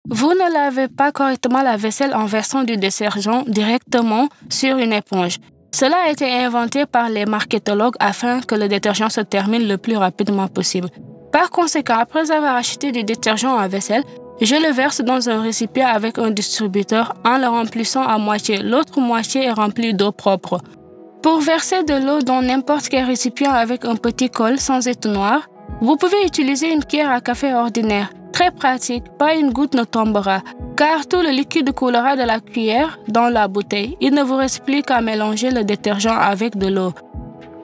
Vous ne lavez pas correctement la vaisselle en versant du détergent directement sur une éponge. Cela a été inventé par les marketologues afin que le détergent se termine le plus rapidement possible. Par conséquent, après avoir acheté du détergent à vaisselle, je le verse dans un récipient avec un distributeur en le remplissant à moitié. L'autre moitié est remplie d'eau propre. Pour verser de l'eau dans n'importe quel récipient avec un petit col sans éteignoir, vous pouvez utiliser une cuillère à café ordinaire. Très pratique, pas une goutte ne tombera, car tout le liquide coulera de la cuillère dans la bouteille. Il ne vous reste plus qu'à mélanger le détergent avec de l'eau.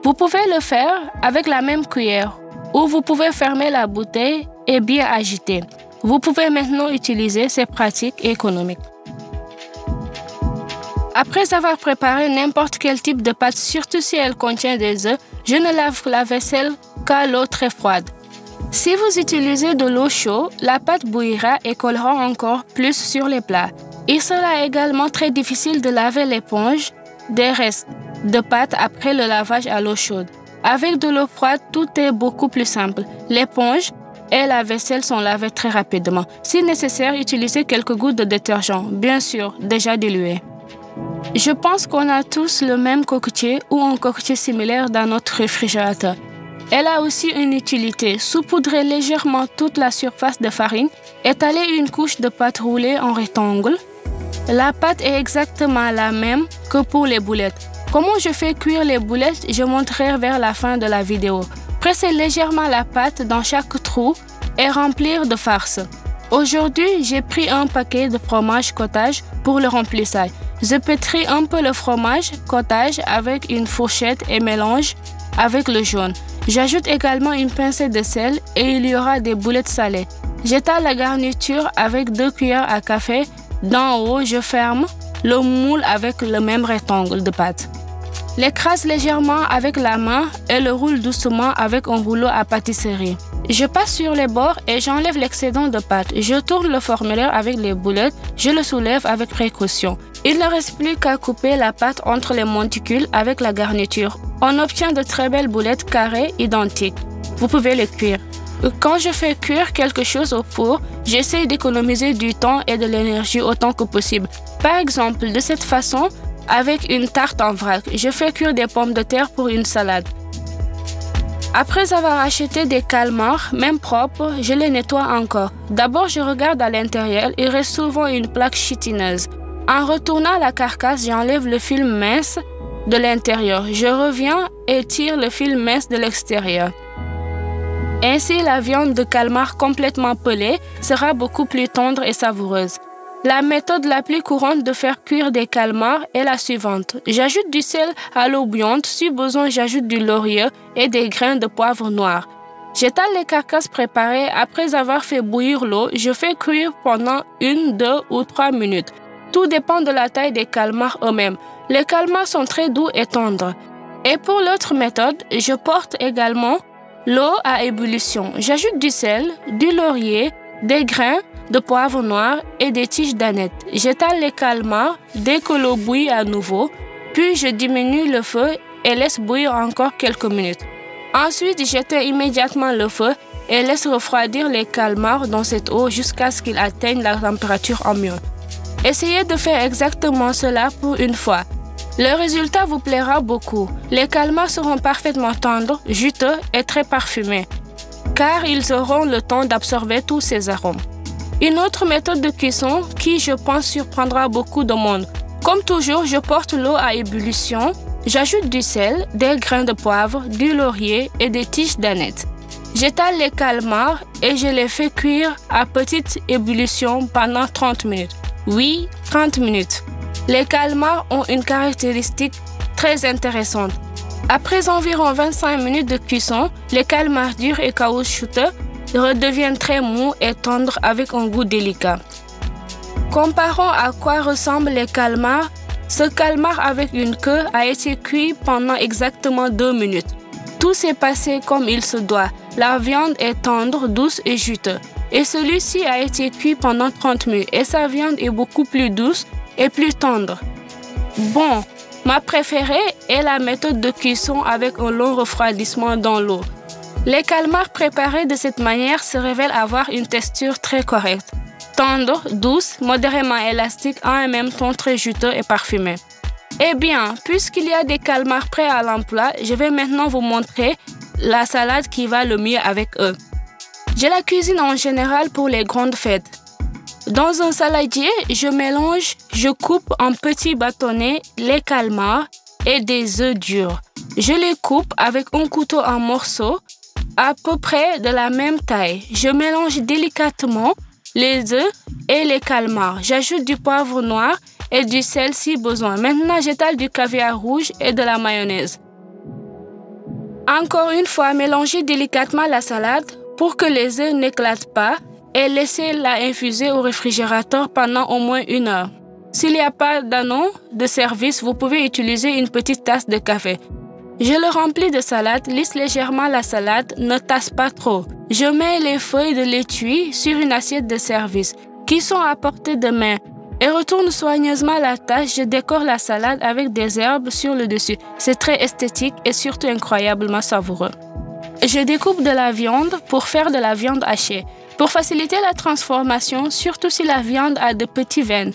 Vous pouvez le faire avec la même cuillère, ou vous pouvez fermer la bouteille et bien agiter. Vous pouvez maintenant utiliser, c'est pratique et économique. Après avoir préparé n'importe quel type de pâte, surtout si elle contient des œufs, je ne lave la vaisselle qu'à l'eau très froide. Si vous utilisez de l'eau chaude, la pâte bouillira et collera encore plus sur les plats. Il sera également très difficile de laver l'éponge des restes de pâte après le lavage à l'eau chaude. Avec de l'eau froide, tout est beaucoup plus simple. L'éponge et la vaisselle sont lavées très rapidement. Si nécessaire, utilisez quelques gouttes de détergent, bien sûr, déjà dilué. Je pense qu'on a tous le même coquetier ou un coquetier similaire dans notre réfrigérateur. Elle a aussi une utilité. Saupoudrer légèrement toute la surface de farine, étaler une couche de pâte roulée en rectangle. La pâte est exactement la même que pour les boulettes. Comment je fais cuire les boulettes, je montrerai vers la fin de la vidéo. Pressez légèrement la pâte dans chaque trou et remplir de farce. Aujourd'hui, j'ai pris un paquet de fromage cottage pour le remplissage. Je pétris un peu le fromage cottage avec une fourchette et mélange avec le jaune. J'ajoute également une pincée de sel et il y aura des boulettes salées. J'étale la garniture avec 2 cuillères à café. D'en haut, je ferme le moule avec le même rectangle de pâte. L'écrase légèrement avec la main et le roule doucement avec un rouleau à pâtisserie. Je passe sur les bords et j'enlève l'excédent de pâte. Je tourne le formulaire avec les boulettes, je le soulève avec précaution. Il ne reste plus qu'à couper la pâte entre les monticules avec la garniture. On obtient de très belles boulettes carrées identiques. Vous pouvez les cuire. Quand je fais cuire quelque chose au four, j'essaie d'économiser du temps et de l'énergie autant que possible. Par exemple, de cette façon, avec une tarte en vrac, je fais cuire des pommes de terre pour une salade. Après avoir acheté des calmars, même propres, je les nettoie encore. D'abord, je regarde à l'intérieur, il reste souvent une plaque chitineuse. En retournant la carcasse, j'enlève le fil mince de l'intérieur. Je reviens et tire le fil mince de l'extérieur. Ainsi, la viande de calmar complètement pelée sera beaucoup plus tendre et savoureuse. La méthode la plus courante de faire cuire des calmars est la suivante. J'ajoute du sel à l'eau bouillante, si besoin j'ajoute du laurier et des grains de poivre noir. J'étale les carcasses préparées. Après avoir fait bouillir l'eau, je fais cuire pendant 1, 2 ou 3 minutes. Tout dépend de la taille des calmars eux-mêmes. Les calmars sont très doux et tendres. Et pour l'autre méthode, je porte également l'eau à ébullition. J'ajoute du sel, du laurier, des grains de poivre noir et des tiges d'aneth. J'étale les calmars dès que l'eau bouillit à nouveau, puis je diminue le feu et laisse bouillir encore quelques minutes. Ensuite, j'éteins immédiatement le feu et laisse refroidir les calmars dans cette eau jusqu'à ce qu'ils atteignent la température ambiante. Essayez de faire exactement cela pour une fois. Le résultat vous plaira beaucoup. Les calmars seront parfaitement tendres, juteux et très parfumés, car ils auront le temps d'absorber tous ces arômes. Une autre méthode de cuisson qui, je pense, surprendra beaucoup de monde. Comme toujours, je porte l'eau à ébullition, j'ajoute du sel, des grains de poivre, du laurier et des tiges d'aneth. J'étale les calmars et je les fais cuire à petite ébullition pendant 30 minutes. Oui, 30 minutes. Les calmars ont une caractéristique très intéressante. Après environ 25 minutes de cuisson, les calmars durs et caoutchouteux redeviennent très mous et tendres avec un goût délicat. Comparons à quoi ressemblent les calmars. Ce calmar avec une queue a été cuit pendant exactement 2 minutes. Tout s'est passé comme il se doit. La viande est tendre, douce et juteuse. Et celui-ci a été cuit pendant 30 minutes et sa viande est beaucoup plus douce et plus tendre. Bon, ma préférée est la méthode de cuisson avec un long refroidissement dans l'eau. Les calmars préparés de cette manière se révèlent avoir une texture très correcte. Tendre, douce, modérément élastique, en un même temps très juteux et parfumé. Eh bien, puisqu'il y a des calmars prêts à l'emploi, je vais maintenant vous montrer la salade qui va le mieux avec eux. Je la cuisine en général pour les grandes fêtes. Dans un saladier, je coupe en petits bâtonnets les calmars et des œufs durs. Je les coupe avec un couteau en morceaux à peu près de la même taille. Je mélange délicatement les œufs et les calmars. J'ajoute du poivre noir et du sel si besoin. Maintenant, j'étale du caviar rouge et de la mayonnaise. Encore une fois, mélangez délicatement la salade pour que les œufs n'éclatent pas et laissez-la infuser au réfrigérateur pendant au moins 1 heure. S'il n'y a pas d'anneau de service, vous pouvez utiliser une petite tasse de café. Je le remplis de salade, lisse légèrement la salade, ne tasse pas trop. Je mets les feuilles de l'étui sur une assiette de service, qui sont à portée de main, et retourne soigneusement la tâche. Je décore la salade avec des herbes sur le dessus. C'est très esthétique et surtout incroyablement savoureux. Je découpe de la viande pour faire de la viande hachée. Pour faciliter la transformation, surtout si la viande a de petits veines,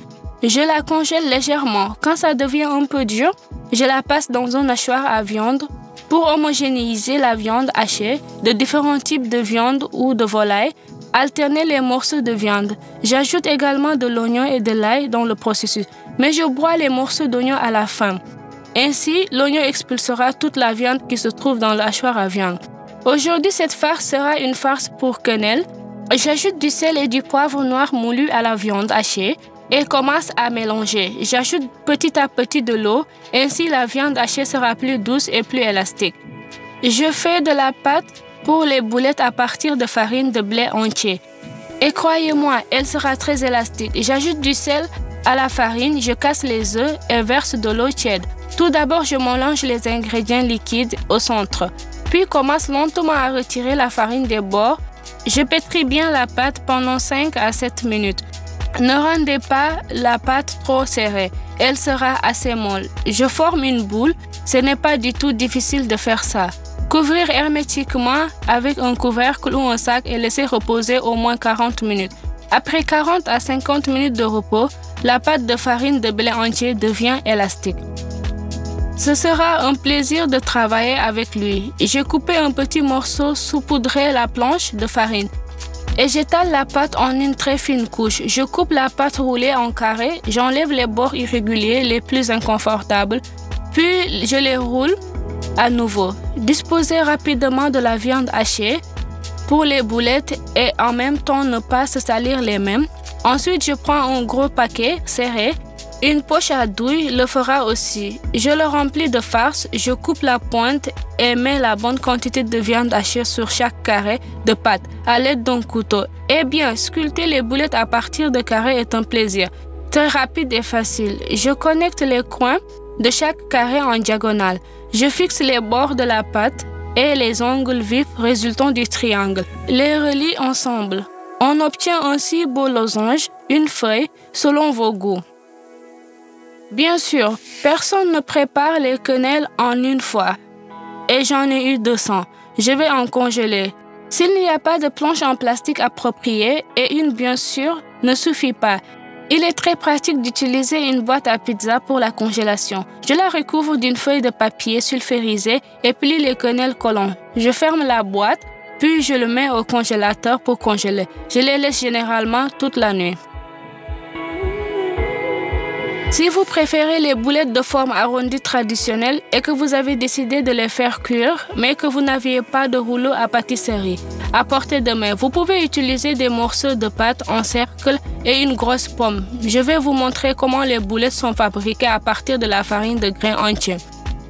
je la congèle légèrement. Quand ça devient un peu dur, je la passe dans un hachoir à viande pour homogénéiser la viande hachée de différents types de viande ou de volaille. Alterner les morceaux de viande. J'ajoute également de l'oignon et de l'ail dans le processus, mais je broie les morceaux d'oignon à la fin. Ainsi, l'oignon expulsera toute la viande qui se trouve dans le hachoir à viande. Aujourd'hui, cette farce sera une farce pour quenelle. J'ajoute du sel et du poivre noir moulu à la viande hachée et commence à mélanger. J'ajoute petit à petit de l'eau, ainsi la viande hachée sera plus douce et plus élastique. Je fais de la pâte pour les boulettes à partir de farine de blé entier. Et croyez-moi, elle sera très élastique. J'ajoute du sel à la farine, je casse les œufs et verse de l'eau tiède. Tout d'abord, je mélange les ingrédients liquides au centre, puis commence lentement à retirer la farine des bords. Je pétris bien la pâte pendant 5 à 7 minutes. Ne rendez pas la pâte trop serrée, elle sera assez molle. Je forme une boule, ce n'est pas du tout difficile de faire ça. Couvrir hermétiquement avec un couvercle ou un sac et laisser reposer au moins 40 minutes. Après 40 à 50 minutes de repos, la pâte de farine de blé entier devient élastique. Ce sera un plaisir de travailler avec lui. J'ai coupé un petit morceau, saupoudré la planche de farine et j'étale la pâte en une très fine couche. Je coupe la pâte roulée en carré, j'enlève les bords irréguliers les plus inconfortables, puis je les roule à nouveau. Disposez rapidement de la viande hachée pour les boulettes et en même temps ne pas se salir les mains. Ensuite, je prends un gros paquet serré. Une poche à douille le fera aussi. Je le remplis de farce, je coupe la pointe et mets la bonne quantité de viande hachée sur chaque carré de pâte à l'aide d'un couteau. Eh bien, sculpter les boulettes à partir de carrés est un plaisir. Très rapide et facile. Je connecte les coins de chaque carré en diagonale. Je fixe les bords de la pâte et les angles vifs résultant du triangle. Les relie ensemble. On obtient ainsi beau losange, une feuille, selon vos goûts. Bien sûr, personne ne prépare les quenelles en une fois. Et j'en ai eu 200. Je vais en congeler. S'il n'y a pas de planche en plastique appropriée, et une bien sûr ne suffit pas. Il est très pratique d'utiliser une boîte à pizza pour la congélation. Je la recouvre d'une feuille de papier sulfurisé et plie les quenelles collants. Je ferme la boîte, puis je le mets au congélateur pour congeler. Je les laisse généralement toute la nuit. Si vous préférez les boulettes de forme arrondie traditionnelle et que vous avez décidé de les faire cuire, mais que vous n'aviez pas de rouleau à pâtisserie à portée de main, vous pouvez utiliser des morceaux de pâte en cercle et une grosse pomme. Je vais vous montrer comment les boulettes sont fabriquées à partir de la farine de grains entiers.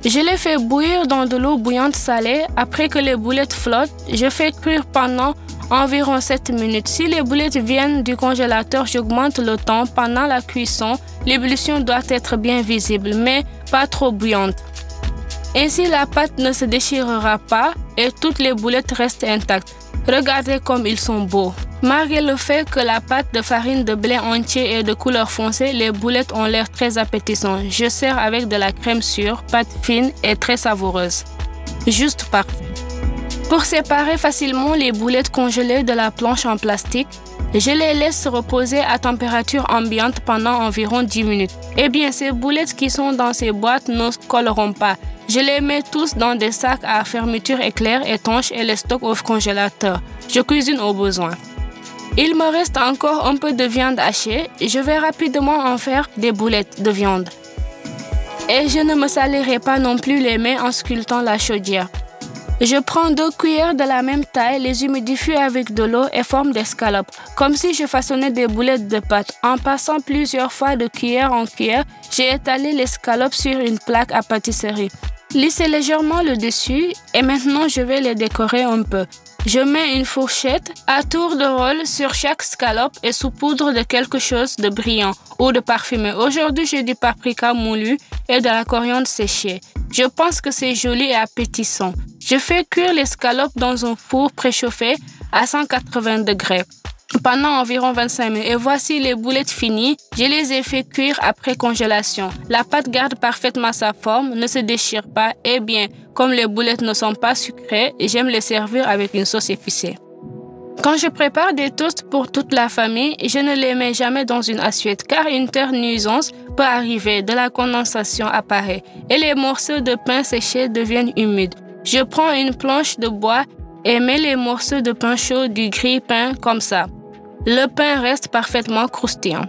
Je les fais bouillir dans de l'eau bouillante salée. Après que les boulettes flottent, je fais cuire pendant environ 7 minutes. Si les boulettes viennent du congélateur, j'augmente le temps. Pendant la cuisson, l'ébullition doit être bien visible, mais pas trop bouillante. Ainsi, la pâte ne se déchirera pas et toutes les boulettes restent intactes. Regardez comme ils sont beaux. Malgré le fait que la pâte de farine de blé entier est de couleur foncée, les boulettes ont l'air très appétissantes. Je sers avec de la crème sûre, pâte fine et très savoureuse. Juste parfait. Pour séparer facilement les boulettes congelées de la planche en plastique, Je les laisse reposer à température ambiante pendant environ 10 minutes. Eh bien, ces boulettes qui sont dans ces boîtes ne colleront pas. Je les mets tous dans des sacs à fermeture éclair étanche et les stocke au congélateur. Je cuisine au besoin. Il me reste encore un peu de viande hachée. Je vais rapidement en faire des boulettes de viande. Et je ne me salirai pas non plus les mains en sculptant la chaudière. Je prends 2 cuillères de la même taille, les humidifie avec de l'eau et forme des scallops, comme si je façonnais des boulettes de pâte. En passant plusieurs fois de cuillère en cuillère, j'ai étalé les scallops sur une plaque à pâtisserie. Lissez légèrement le dessus et maintenant je vais les décorer un peu. Je mets une fourchette à tour de rôle sur chaque scalope et saupoudre de quelque chose de brillant ou de parfumé. Aujourd'hui, j'ai du paprika moulu et de la coriandre séchée. Je pense que c'est joli et appétissant. Je fais cuire les scalopes dans un four préchauffé à 180 degrés pendant environ 25 minutes. Et voici les boulettes finies. Je les ai fait cuire après congélation. La pâte garde parfaitement sa forme, ne se déchire pas. Et bien, comme les boulettes ne sont pas sucrées, j'aime les servir avec une sauce épicée. Quand je prépare des toasts pour toute la famille, je ne les mets jamais dans une assiette car une telle nuisance peut arriver, de la condensation apparaît et les morceaux de pain séché deviennent humides. Je prends une planche de bois et mets les morceaux de pain chaud du grille-pain comme ça. Le pain reste parfaitement croustillant.